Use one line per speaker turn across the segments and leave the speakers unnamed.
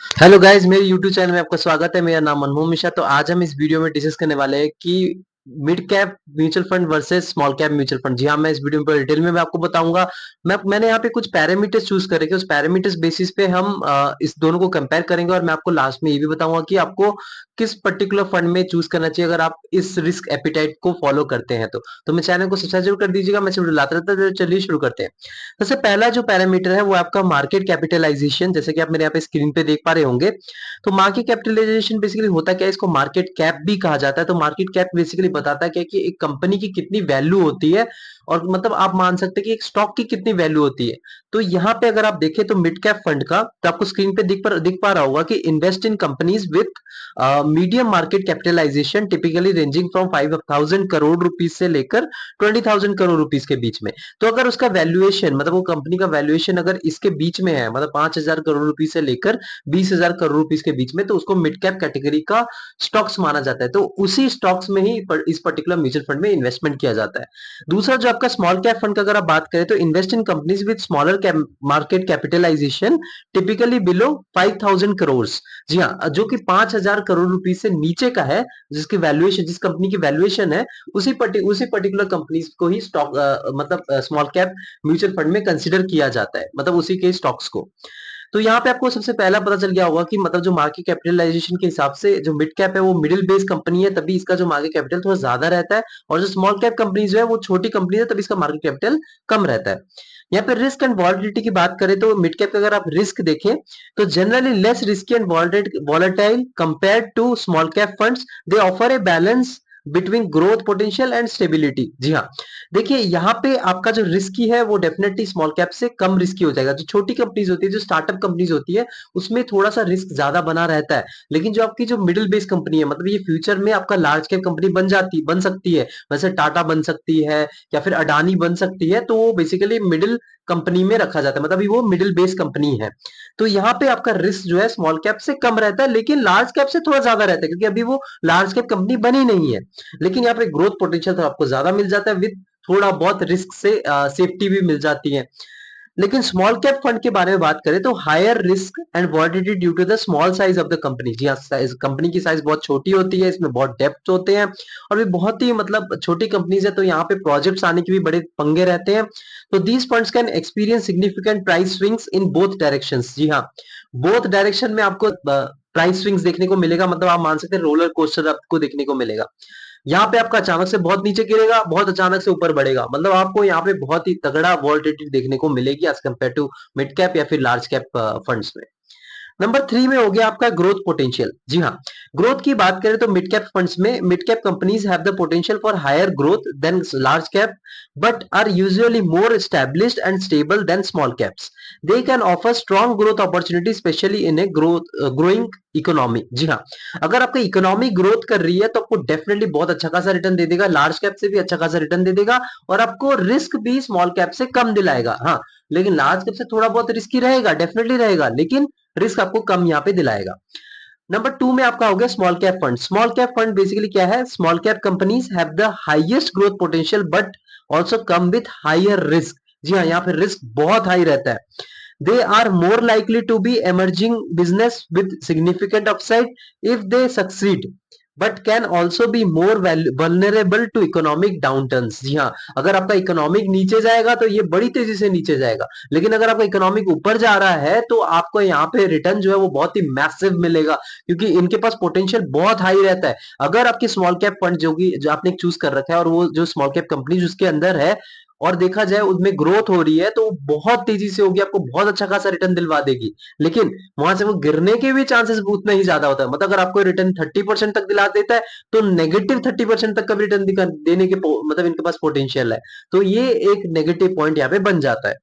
Hello guys, मेरे YouTube channel में आपका स्वागत है। मेरा नाम मनमोहन मिश्रा। तो आज हम इस वीडियो में डिस्कस करने वाले हैं कि mid cap mutual fund versus small cap mutual fund. जी हाँ, मैं इस वीडियो में डिटेल में मैं आपको बताऊंगा। मैंने यहाँ पे कुछ पैरामीटर्स चूज करे कि उस पैरामीटर्स बेसिस पे हम इस दोनों को कंपेयर करेंगे, और मैं आपको लास्ट में ये भी बताऊंगा कि आपको किस पर्टिकुलर फंड में चूज करना चाहिए अगर आप इस रिस्क एपिटाइट को फॉलो करते हैं। तो मैं चैनल को सब्सक्राइब जरूर कर दीजिएगा। मैं वीडियो लाता रहता हूं, तो चलिए शुरू करते हैं। सबसे पहला जो पैरामीटर है वो आपका मार्केट कैपिटलाइजेशन, जैसे कि आप मेरे यहाँ पे स्क्रीन पे देख पा रहे होंगे। तो मार्केट कैपिटलाइजेशन बेसिकली होता क्या है, इसको मार्केट कैप भी कहा जाता है। तो मार्केट कैप बेसिकली बताता है क्या कि एक कंपनी की कितनी वैल्यू होती है, और मतलब आप मान सकते हैं कि एक स्टॉक की कितनी वैल्यू होती है। तो यहाँ पे अगर आप देखें तो मिड कैप फंड का, तो आपको स्क्रीन पे दिख पा रहा होगा कि invest in companies with medium market capitalisation typically ranging from 5,000 crore rupees से लेकर 20,000 करोड़ रुपीज के बीच में। तो अगर उसका वैल्यूएशन, मतलब वो कंपनी का वैल्यूएशन अगर इसके बीच में है, मतलब 5,000 करोड़ रुपीज से लेकर 20,000 करोड़ रुपीज के बीच में, तो उसको मिड कैप कैटेगरी का स्टॉक्स माना जाता है। तो उसी स्टॉक्स में ही इस पर्टिकुलर म्यूचुअल फंड में इन्वेस्टमेंट किया जाता है। दूसरा जो आपका स्मॉल कैप फंड का अगर आप बात करें, तो invest in companies with smaller market capitalisation typically below 5,000 crore. जी हाँ, जो कि 5,000 करोड़ रुपीज से नीचे का है, जिसकी वैल्यूएशन, जिस कंपनी की वैल्यूएशन है, उसी पर्टिकुलर कंपनीज को ही स्टॉक, मतलब स्मॉल कैप म्यूचुअल फंड में कंसीडर किया जाता है, मतलब उसी के स्टॉक्स को। तो यहाँ पे आपको सबसे पहला पता चल गया होगा कि मतलब जो मार्केट कैपिटलाइजेशन के हिसाब से जो मिड कैप है वो मिडिल बेस कंपनी है, तभी इसका जो मार्केट कैपिटल थोड़ा ज्यादा रहता है। और जो स्मॉल कैप कंपनी जो है वो छोटी कंपनी है, तभी इसका मार्केट कैपिटल कम रहता है। यहाँ पे रिस्क एंड वॉलिटिलिटी की बात करें, तो मिड कैप का अगर आप रिस्क देखें, तो generally less risky and volatile compared to small cap funds. They offer a balance between growth potential and stability. जी हाँ, देखिए यहाँ पे आपका जो रिस्की है वो डेफिनेटली स्मॉल कैप से कम रिस्की हो जाएगा। जो छोटी कंपनीज होती है, जो स्टार्टअप कंपनीज होती है, उसमें थोड़ा सा रिस्क ज्यादा बना रहता है। लेकिन जो आपकी जो मिडिल बेस कंपनी है, मतलब ये फ्यूचर में आपका लार्ज कैप कंपनी बन सकती है, वैसे टाटा बन सकती है या फिर अडानी बन सकती है, तो वो बेसिकली मिडिल कंपनी में रखा जाता है, मतलब अभी वो मिडिल बेस कंपनी है। तो यहाँ पे आपका रिस्क जो है स्मॉल कैप से कम रहता है, लेकिन लार्ज कैप से थोड़ा ज्यादा रहता है, क्योंकि अभी वो लार्ज कैप कंपनी बनी नहीं है। लेकिन यहाँ पे ग्रोथ पोटेंशियल तो आपको ज्यादा मिल जाता है, विद थोड़ा बहुत रिस्क से सेफ्टी भी मिल जाती है। लेकिन स्मॉल कैप फंड के बारे में बात करें, तो higher risk and validity due to the small size of the company. जी हाँ, कंपनी की साइज बहुत छोटी होती है, इसमें बहुत डेप्थ होते हैं, और भी बहुत ही मतलब छोटी कंपनीज है, तो यहाँ पे प्रोजेक्ट्स आने के भी बड़े पंगे रहते हैं। तो these funds can experience significant price swings in both directions. जी हाँ, बोथ डायरेक्शन में आपको प्राइस स्विंग्स देखने को मिलेगा, मतलब आप मान सकते हैं रोलर कोस्टर आपको देखने को मिलेगा। यहाँ पे आपका अचानक से बहुत नीचे गिरेगा, बहुत अचानक से ऊपर बढ़ेगा, मतलब आपको यहाँ पे बहुत ही तगड़ा वॉलेटिलिटी देखने को मिलेगी as compare to mid cap या फिर लार्ज कैप फंड्स में। नंबर 3 में हो गया आपका ग्रोथ पोटेंशियल। जी हाँ, ग्रोथ की बात करें तो मिड कैप फंड्स में mid cap companies have the potential for higher growth than large cap, but are usually more established and stable than small caps. They can offer strong growth opportunity specially in a growing economy. जी हाँ, अगर आपका economy growth कर रही है तो आपको definitely बहुत अच्छा खासा रिटर्न दे देगा, लार्ज कैप से भी अच्छा खासा रिटर्न दे देगा, और आपको रिस्क भी स्मॉल कैप से कम दिलाएगा। हाँ, लेकिन लार्ज कैप से थोड़ा बहुत रिस्की रहेगा, डेफिनेटली रहेगा, लेकिन रिस्क आपको कम यहाँ पे दिलाएगा। नंबर 2 में आपका हो गया small cap fund. Small cap fund basically क्या है, small cap companies have the highest growth potential but also come with higher risk. जी हाँ, यहाँ पे रिस्क बहुत हाई रहता है। They are more likely to be emerging business with significant upside if they succeed, but can also be more vulnerable to economic downturns. जी हाँ, अगर आपका इकोनॉमिक नीचे जाएगा तो ये बड़ी तेजी से नीचे जाएगा, लेकिन अगर आपका इकोनॉमिक ऊपर जा रहा है तो आपको यहाँ पे रिटर्न जो है वो बहुत ही मैसिव मिलेगा, क्योंकि इनके पास पोटेंशियल बहुत हाई रहता है। अगर आपकी स्मॉल कैप फंड जो आपने चूज कर रखा है, और वो जो स्मॉल कैप कंपनी उसके अंदर है, और देखा जाए उनमें ग्रोथ हो रही है, तो बहुत तेजी से होगी, आपको बहुत अच्छा खासा रिटर्न दिलवा देगी। लेकिन वहां से वो गिरने के भी चांसेस उतना ही ज्यादा होता है, मतलब अगर आपको रिटर्न 30% तक दिला देता है, तो नेगेटिव 30% तक का भी रिटर्न देने के मतलब इनके पास पोटेंशियल है। तो ये एक नेगेटिव पॉइंट यहाँ पे बन जाता है।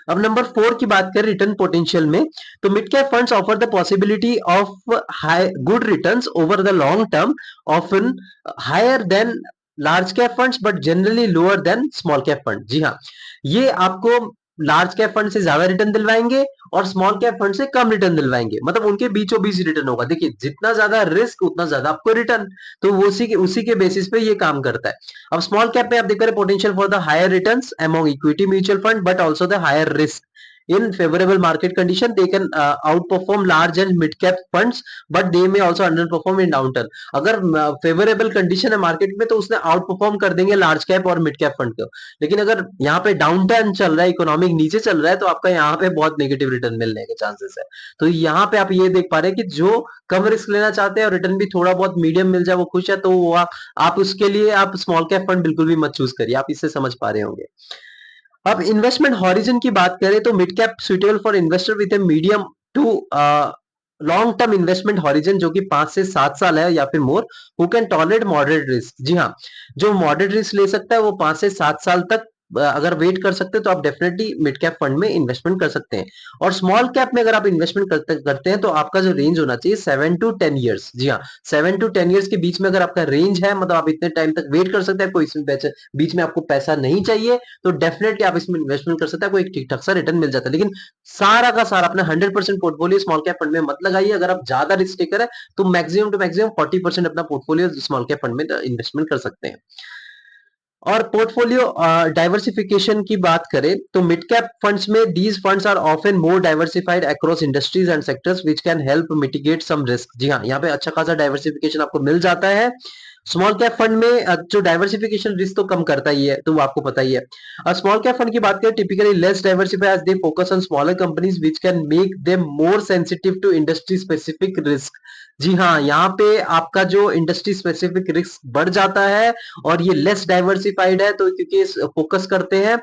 अब नंबर 4 की बात करें रिटर्न पोटेंशियल में, तो mid cap funds offer the possibility of high good returns over the long term, often higher than large cap funds but generally lower than small cap fund. जी हाँ, ये आपको लार्ज कैप फंड से ज्यादा return दिलवाएंगे, और small cap fund से कम return दिलवाएंगे, मतलब उनके बीचों बीच रिटर्न होगा। देखिए, जितना ज्यादा रिस्क उतना ज्यादा आपको रिटर्न, तो वो उसी के बेसिस पे ये काम करता है। अब स्मॉल कैप में आप देख रहे हैं potential for the higher returns among equity mutual fund, but also the higher risk. In favorable market condition, they can outperform large and mid cap funds, but they may also underperform in downturn. अगर favourable condition है market में तो उसने out perform कर देंगे large cap और mid cap fund को। लेकिन अगर यहाँ पे डाउन टर्न चल रहा है, इकोनॉमिक नीचे चल रहा है, तो आपका यहाँ पे बहुत नेगेटिव रिटर्न मिलने के चांसेस है। तो यहाँ पे आप ये देख पा रहे हैं कि जो कम रिस्क लेना चाहते हैं और रिटर्न भी थोड़ा बहुत मीडियम मिल जाए वो खुश है, तो वो आप उसके लिए आप स्मॉल कैप फंड बिल्कुल भी मत चूज करिए। आप इससे समझ पा रहे होंगे। अब इन्वेस्टमेंट हॉरिजन की बात करें तो mid cap suitable for investor with a medium to long term investment horizon, जो कि 5 से 7 साल है या फिर more, who can tolerate moderate risk. जी हाँ, जो मॉडरेट रिस्क ले सकता है वो 5 से 7 साल तक अगर वेट कर सकते हैं तो आप डेफिनेटली मिड कैप फंड में इन्वेस्टमेंट कर सकते हैं। और स्मॉल कैप में अगर आप इन्वेस्टमेंट करते हैं तो आपका जो रेंज होना चाहिए 7 to 10 ईयर्स। जी हाँ, 7 to 10 ईयर्स के बीच में अगर आपका रेंज है, मतलब आप इतने टाइम तक वेट कर सकते हैं, कोई इसमें बीच में आपको पैसा नहीं चाहिए, तो डेफिनेटली आप इसमें इन्वेस्टमेंट कर सकते हैं, आपको एक ठीक ठाक सा रिटर्न मिल जाता है। लेकिन सारा का सारा अपना 100% पोर्टफोलियो स्मॉल कैप फंड में मत लगाइए। अगर आप ज्यादा रिस्क टेकर है तो मैक्सिमम टू मैक्सिमम 40% अपना पोर्टफोलियो स्मॉल कैप फंड में इन्वेस्टमेंट कर सकते हैं। और पोर्टफोलियो डाइवर्सिफिकेशन की बात करें तो मिड कैप फंड्स में these funds are often more diversified across industries and sectors which can help mitigate some risk. जी हाँ, यहाँ पे अच्छा खासा डाइवर्सिफिकेशन आपको मिल जाता है। स्मॉल कैप फंड में जो डाइवर्सिफिकेशन रिस्क तो कम करता ही है, तो वो आपको पता ही है। और स्मॉल कैप फंड की बात करें, typically less diversified as they focus on smaller companies which can make them more sensitive to industry specific risk. जी हाँ, यहाँ पे आपका जो इंडस्ट्री स्पेसिफिक रिस्क बढ़ जाता है। और ये लेस डाइवर्सिफाइड है तो क्योंकि फोकस करते हैं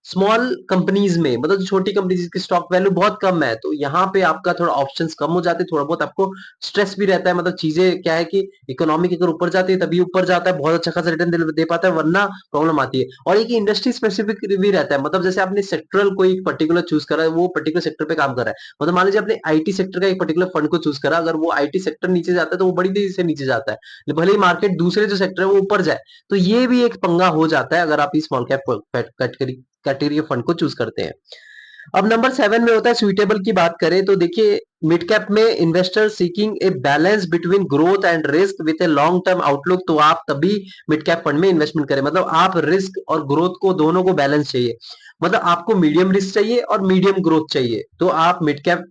स्मॉल कंपनीज में, मतलब जो छोटी कंपनी जिसकी स्टॉक वैल्यू बहुत कम है, तो यहाँ पे आपका थोड़ा ऑप्शंस कम हो जाते हैं, थोड़ा बहुत आपको स्ट्रेस भी रहता है। मतलब चीजें क्या है कि इकोनॉमिक अगर ऊपर जाती है तभी ऊपर जाता है, बहुत अच्छा खासा रिटर्न दे पाता है, वरना प्रॉब्लम आती है। और एक इंडस्ट्री स्पेसिफिक भी रहता है, मतलब जैसे आपने सेक्टरल कोई पर्टिकुलर चूज करा है, वो पर्टिकुलर सेक्टर पे काम कर रहा है। मतलब मान लीजिए आपने आईटी सेक्टर का एक पर्टिकुलर फंड को चूज करा, अगर वो आईटी सेक्टर नीचे जाता है तो वो बड़ी तेजी से नीचे जाता है, भले ही मार्केट दूसरे जो सेक्टर है वो ऊपर जाए। तो ये भी एक पंगा हो जाता है अगर आप इस स्मॉल कैप कैटेगरी फंड को चूज करते हैं। अब नंबर 7 में होता है सुइटेबल की बात करें तो देखिए, मिड कैप में investor seeking A balance between growth and risk with a long term outlook, तो आप तभी मिड कैप फंड में इन्वेस्टमेंट करें। मतलब आप रिस्क और ग्रोथ को दोनों को बैलेंस चाहिए, मतलब आपको मीडियम रिस्क चाहिए और मीडियम ग्रोथ चाहिए, तो आप मिड कैप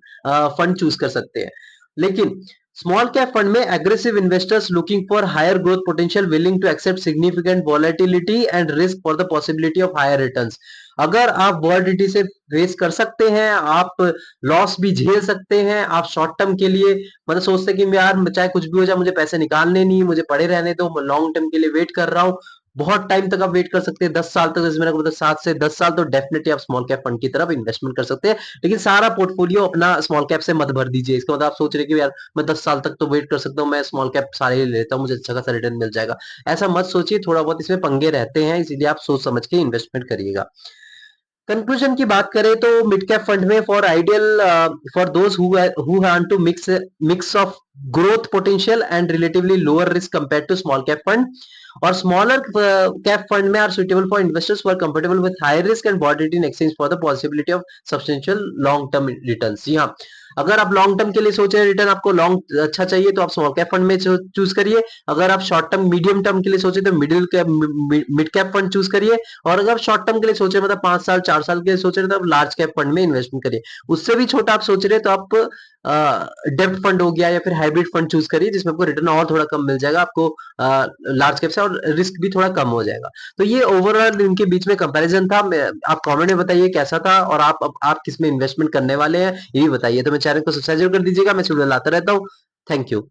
फंड चूज कर सकते हैं। लेकिन स्मॉल कैप फंड में aggressive investors looking for higher growth potential willing to accept significant volatility and risk for the possibility of higher returns. अगर आप वॉलेटिलिटी से फेस कर सकते हैं, आप लॉस भी झेल सकते हैं, आप शॉर्ट टर्म के लिए मतलब सोचते हैं कि यार चाहे कुछ भी हो जाए मुझे पैसे निकालने नहीं, मुझे पड़े रहने दो, मैं लॉन्ग टर्म के लिए वेट कर रहा हूँ, बहुत टाइम तक आप वेट कर सकते हैं, 10 साल तक, जैसे मैंने बताया 7 से 10 साल, तो डेफिनेटली आप स्मॉल कैप फंड की तरफ इन्वेस्टमेंट कर सकते हैं। लेकिन सारा पोर्टफोलियो अपना स्मॉल कैप से मत भर दीजिए। इसका मतलब आप सोच रहे हैं कि यार मैं 10 साल तक तो वेट कर सकता हूँ, मैं स्मॉल कैप सारे ले लेता हूँ, मुझे अच्छा खासा रिटर्न मिल जाएगा। ऐसा मत सोचिए, थोड़ा बहुत इसमें पंगे रहते हैं, इसीलिए आप सोच समझ के इन्वेस्टमेंट करिएगा। कंक्लूजन की बात करें तो मिड कैप फंड में for ideal for those who want to mix of growth potential and relatively lower risk compared to small cap fund. और स्मॉलर कैप फंड में are suitable for investors who are comfortable with high risk and volatility in exchange for the possibility of substantial long term returns. जी हाँ, अगर आप long term के लिए सोच रहे हैं, रिटर्न आपको लॉन्ग अच्छा चाहिए, तो आप स्मॉल कैप फंड में चूज करिए। अगर आप शॉर्ट टर्म मीडियम टर्म के लिए सोचे तो मिड कैप फंड चूज करिए। और अगर शॉर्ट टर्म के लिए सोच रहे मतलब 5 साल 4 साल के लिए सोच रहे तो आप लार्ज कैप फंड में इन्वेस्टमेंट करिए। उससे भी छोटा आप सोच रहे तो आप डेब्ट फंड हो गया या फिर हाइब्रिड फंड चूज करिए, जिसमें आपको रिटर्न और थोड़ा कम मिल जाएगा आपको लार्ज कैप से, और रिस्क भी थोड़ा कम हो जाएगा। तो ये ओवरऑल इनके बीच में कंपैरिजन था। आप कमेंट में बताइए कैसा था, और आप किस में इन्वेस्टमेंट करने वाले हैं ये भी बताइए। तो मेरे चैनल को सब्सक्राइब कर दीजिएगा, मैं वीडियो लाता रहता हूँ। Thank you.